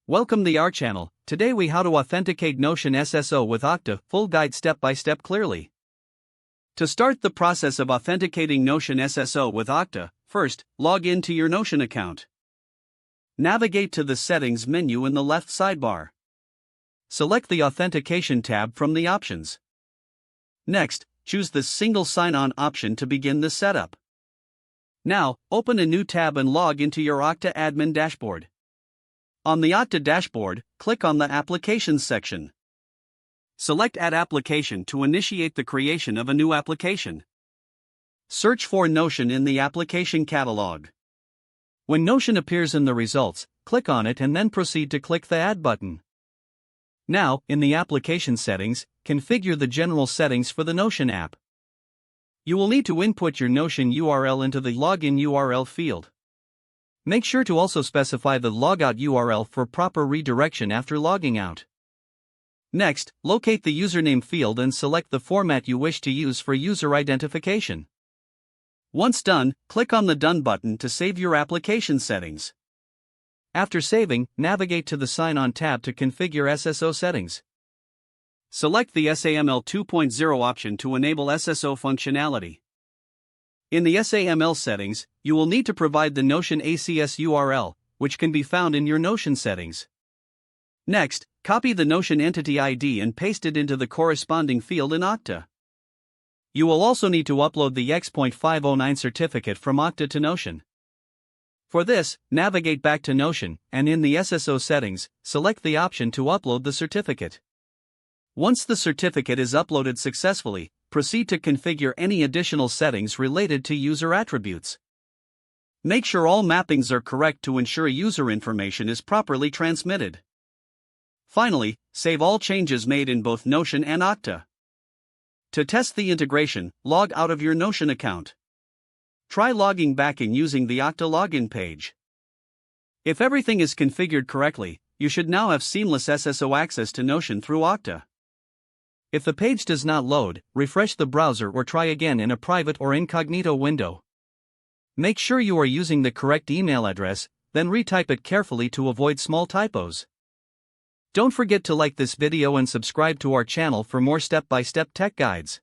Welcome to our channel. Today we how to authenticate Notion SSO with Okta, full guide step by step clearly. To start the process of authenticating Notion SSO with Okta, first, log in to your Notion account. Navigate to the settings menu in the left sidebar. Select the authentication tab from the options. Next, choose the single sign-on option to begin the setup. Now, open a new tab and log into your Okta admin dashboard. On the Okta dashboard, click on the Applications section. Select Add Application to initiate the creation of a new application. Search for Notion in the application catalog. When Notion appears in the results, click on it and then proceed to click the Add button. Now, in the application settings, configure the general settings for the Notion app. You will need to input your Notion URL into the Login URL field. Make sure to also specify the logout URL for proper redirection after logging out. Next, locate the username field and select the format you wish to use for user identification. Once done, click on the Done button to save your application settings. After saving, navigate to the Sign On tab to configure SSO settings. Select the SAML 2.0 option to enable SSO functionality. In the SAML settings, you will need to provide the Notion ACS URL, which can be found in your Notion settings. Next, copy the Notion entity ID and paste it into the corresponding field in Okta. You will also need to upload the X.509 certificate from Okta to Notion. For this, navigate back to Notion, and in the SSO settings, select the option to upload the certificate. Once the certificate is uploaded successfully, proceed to configure any additional settings related to user attributes. Make sure all mappings are correct to ensure user information is properly transmitted. Finally, save all changes made in both Notion and Okta. To test the integration, log out of your Notion account. Try logging back in using the Okta login page. If everything is configured correctly, you should now have seamless SSO access to Notion through Okta. If the page does not load, refresh the browser or try again in a private or incognito window. Make sure you are using the correct email address, then retype it carefully to avoid small typos. Don't forget to like this video and subscribe to our channel for more step-by-step tech guides.